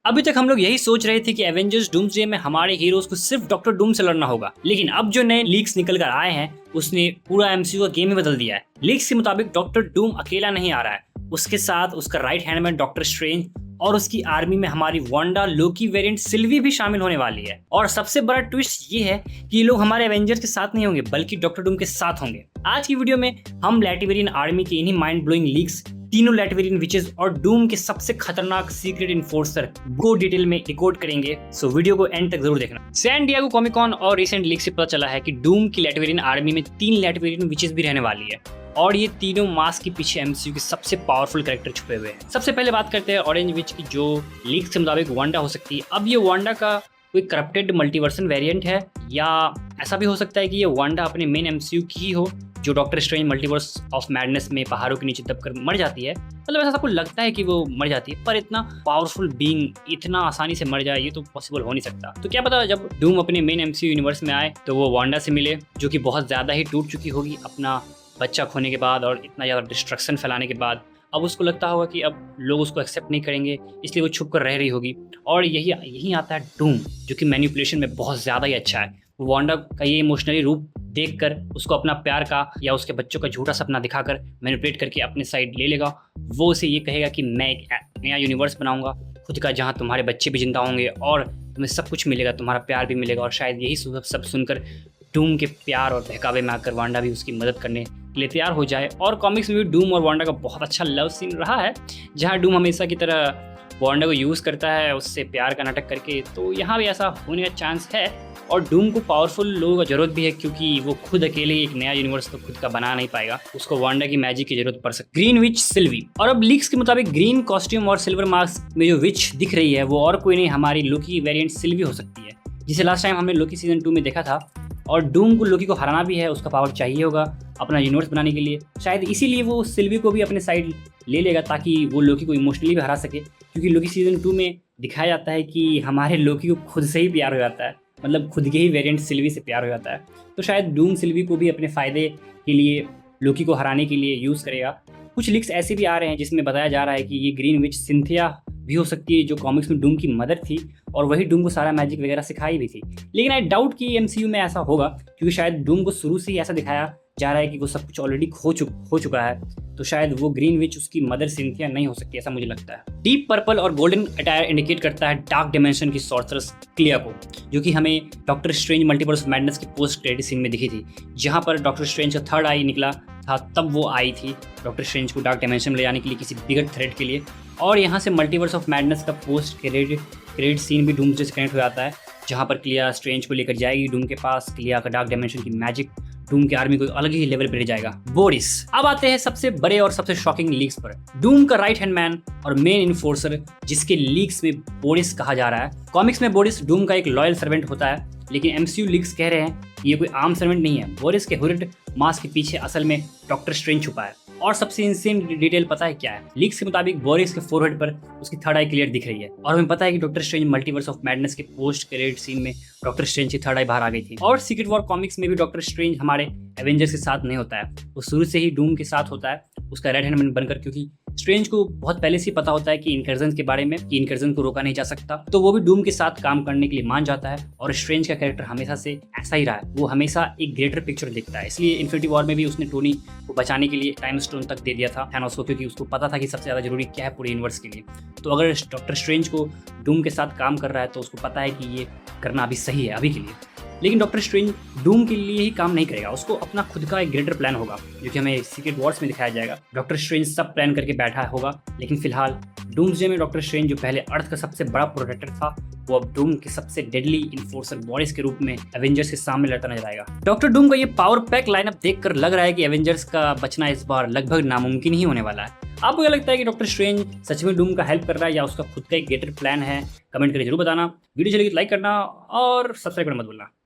अभी तक हम लोग यही सोच रहे थे कि एवेंजर्स डूम्सडे में हमारे हीरोज को सिर्फ डॉक्टर डूम से लड़ना होगा, लेकिन अब जो नए लीक्स निकल कर आए हैं उसने पूरा एमसीयू का गेम ही बदल दिया है। लीक्स के मुताबिक डॉक्टर डूम अकेला नहीं आ रहा है, उसके साथ उसका right hand man doctor strange और उसकी आर्मी में हमारी वांडा, लोकी वेरिएंट सिल्वी भी शामिल होने वाली है। और सबसे बड़ा ट्विस्ट ये है कि ये लोग हमारे एवेंजर्स के साथ नहीं होंगे बल्कि डॉक्टर डूम के साथ होंगे। आज की वीडियो में हम लैटिवेरियन आर्मी के इन्हीं माइंड ब्लोइंग लीक्स, तीनों लैटिवेरियन विचेस और डूम के सबसे खतरनाक सीक्रेट इन्फोर्सर को डिटेल में डिकोड करेंगे, सो वीडियो को एंड तक जरूर देखना। सैन डिएगो कॉमिक कॉन और रिसेंट लीक से पता चला है कि डूम की लैटिवेरियन आर्मी में 3 लैटिवेरियन विचेस भी रहने वाली है और ये तीनों मास्क के पीछे एमसीयू के सबसे पावरफुल कैरेक्टर छुपे हुए हैं। सबसे पहले बात करते हैं ऑरेंज विच की, जो लीक्स के मुताबिक वांडा हो सकती है। अब ये वांडा का कोई करप्टेड मल्टीवर्सन वेरिएंट है या ऐसा भी हो सकता है कि ये वांडा अपने मेन एमसीयू की ही हो, जो doctor strange multiverse of madness में पहाड़ों के नीचे दबकर मर जाती है। मतलब ऐसा सबको लगता है कि वो मर जाती है, पर इतना पावरफुल बीइंग इतना आसानी से मर जाए ये तो पॉसिबल हो नहीं सकता। तो क्या पता जब डूम अपने मेन एमसीयू यूनिवर्स में आए तो वो वांडा से मिले, जो कि बहुत ज़्यादा ही टूट चुकी होगी अपना बच्चा खोने के बाद और इतना ज़्यादा डिस्ट्रक्शन फैलाने के बाद। अब उसको लगता होगा कि अब लोग उसको एक्सेप्ट नहीं करेंगे, इसलिए वो छुप कर रह रही होगी। और यही आता है डूम, जो कि मैनिपुलेशन में बहुत ज़्यादा ही अच्छा है। वो वांडा का ये इमोशनली रूप देखकर उसको अपना प्यार का या उसके बच्चों का झूठा सपना दिखाकर मैनिपुलेट करके अपने साइड ले लेगा। वो उसे ये कहेगा कि मैं एक नया यूनिवर्स बनाऊंगा खुद का, जहाँ तुम्हारे बच्चे भी जिंदा होंगे और तुम्हें सब कुछ मिलेगा, तुम्हारा प्यार भी मिलेगा। और शायद यही सब सुनकर डूम के प्यार और बहकावे में आकर वांडा भी उसकी मदद करने के लिए तैयार हो जाए। और कॉमिक्स में भी डूम और वांडा का बहुत अच्छा लव सीन रहा है, जहाँ डूम हमेशा की तरह वांडा को यूज़ करता है उससे प्यार का नाटक करके। तो यहाँ भी ऐसा होने का चांस है। और डूम को पावरफुल लोगों का जरूरत भी है, क्योंकि वो खुद अकेले एक नया यूनिवर्स तो खुद का बना नहीं पाएगा, उसको वांडा की मैजिक की जरूरत पड़ सकती है। ग्रीन विच सिल्वी, और अब लीक्स के मुताबिक ग्रीन कॉस्ट्यूम और सिल्वर मास्क में जो विच दिख रही है वो और कोई नहीं, हमारी लोकी वेरिएंट सिल्वी हो सकती है, जिसे लास्ट टाइम हमने लोकी सीजन 2 में देखा था। और डूम को लोकी को हराना भी है, उसका पावर चाहिए होगा अपना यूनिवर्स बनाने के लिए। शायद इसीलिए वो सिल्वी को भी अपने साइड ले लेगा ताकि वो लोकी को इमोशनली भी हरा सके, क्योंकि लोकी सीजन 2 में दिखाया जाता है कि हमारे लोकी को खुद से ही प्यार हो जाता है, मतलब खुद के ही वेरिएंट सिल्वी से प्यार हो जाता है। तो शायद डूम सिल्वी को भी अपने फ़ायदे के लिए लोकी को हराने के लिए यूज़ करेगा। कुछ लीक्स ऐसे भी आ रहे हैं जिसमें बताया जा रहा है कि ये ग्रीन विच सिंथिया भी हो सकती है, जो कॉमिक्स में डूम की मदर थी और वही डूम को सारा मैजिक वगैरह सिखाई भी थी। लेकिन आई डाउट कि एमसीयू में ऐसा होगा, क्योंकि शायद डूम को शुरू से ही ऐसा दिखाया जा रहा है कि वो सब कुछ ऑलरेडी हो चुका है। तो शायद वो ग्रीन विच उसकी मदर सिंथिया नहीं हो सकती, ऐसा मुझे लगता है। डीप पर्पल और गोल्डन अटायर इंडिकेट करता है डार्क डिमेंशन की सॉर्सरस क्लिया को, जो कि हमें doctor strange multiverse of madness की पोस्ट क्रेडिट सीन में दिखी थी, जहाँ पर डॉक्टर स्ट्रेंज का थर्ड आई निकला था। तब वो आई थी डॉक्टर स्ट्रेंज को डार्क डिमेंशन में ले जाने के लिए किसी बिगर थ्रेट के लिए। और यहाँ से मल्टीवर्स ऑफ मैडनेस का पोस्ट क्रेडिट सीन भी डूम से कनेक्ट हो जाता है, जहाँ पर क्लिया स्ट्रेंज को लेकर जाएगी डूम के पास। क्लिया का डार्क डायमेंशन की मैजिक डूम की आर्मी को अलग ही लेवल पर ले जाएगा। बोरिस, अब आते हैं सबसे बड़े और सबसे शॉकिंग लीक्स पर। डूम का राइट हैंड मैन और मेन इन्फोर्सर, जिसके लीक्स में बोरिस कहा जा रहा है। कॉमिक्स में बोरिस डूम का एक लॉयल सर्वेंट होता है, लेकिन एमसीयू लीक्स कह रहे हैं कि ये कोई आम सर्वेंट नहीं है। बोरिस के हुरिड मास्क के पीछे असल में डॉक्टर स्ट्रेंज छुपा है। और सबसे इंसेन डिटेल पता है क्या है? लीक्स के मुताबिक बोरिस के फोरहेड पर उसकी थर्ड आई क्लियर दिख रही है, और हमें पता है कि doctor strange multiverse of madness के पोस्ट क्रेडिट सीन में डॉक्टर स्ट्रेंज की थर्ड आई बाहर आ गई थी। और सीक्रेट वॉर कॉमिक्स में भी डॉक्टर स्ट्रेंज हमारे एवेंजर्स के साथ नहीं होता है, वो शुरू से ही डूम के साथ होता है, उसका रेड हैंड मैन बनकर, क्योंकि स्ट्रेंज को बहुत पहले से पता होता है कि इनकर्जन के बारे में, कि इनकर्जन को रोका नहीं जा सकता। तो वो भी डूम के साथ काम करने के लिए मान जाता है। और स्ट्रेंज का कैरेक्टर हमेशा से ऐसा ही रहा है, वो हमेशा एक ग्रेटर पिक्चर देखता है। इसलिए इन्फिनिटी वॉर में भी उसने टोनी को बचाने के लिए टाइम स्टोन तक दे दिया था थैनोस को, क्योंकि उसको पता था कि सबसे ज़्यादा जरूरी क्या है पूरे यूनिवर्स के लिए। तो अगर डॉक्टर स्ट्रेंज को डूम के साथ काम कर रहा है तो उसको पता है कि ये करना अभी सही है अभी के लिए। लेकिन डॉक्टर स्ट्रेंज डूम के लिए ही काम नहीं करेगा, उसको अपना खुद का एक ग्रेटर प्लान होगा, जो कि हमें सीक्रेट वॉर्स में दिखाया जाएगा। डॉक्टर स्ट्रेंज सब प्लान करके बैठा होगा, लेकिन फिलहाल डूम्सडे में डॉक्टर स्ट्रेंज, जो पहले अर्थ का सबसे बड़ा प्रोटेक्टर था, वो अब डूम के सबसे डेडली इन्फोर्सर बोरिस के रूप में एवेंजर्स के सामने लड़ता नजर आएगा। डॉक्टर डूम का ये पावर पैक लाइनअप देखकर लग रहा है कि एवेंजर्स का बचना इस बार लगभग नामुमकिन ही होने वाला है। आपको क्या लगता है कि डॉक्टर स्ट्रेंज सच में डूम का हेल्प कर रहा है या उसका खुद का एक ग्रेटर प्लान है? कमेंट करके जरूर बताना। वीडियो चलेगी तो लाइक करना और सब्सक्राइब करना मत भूलना।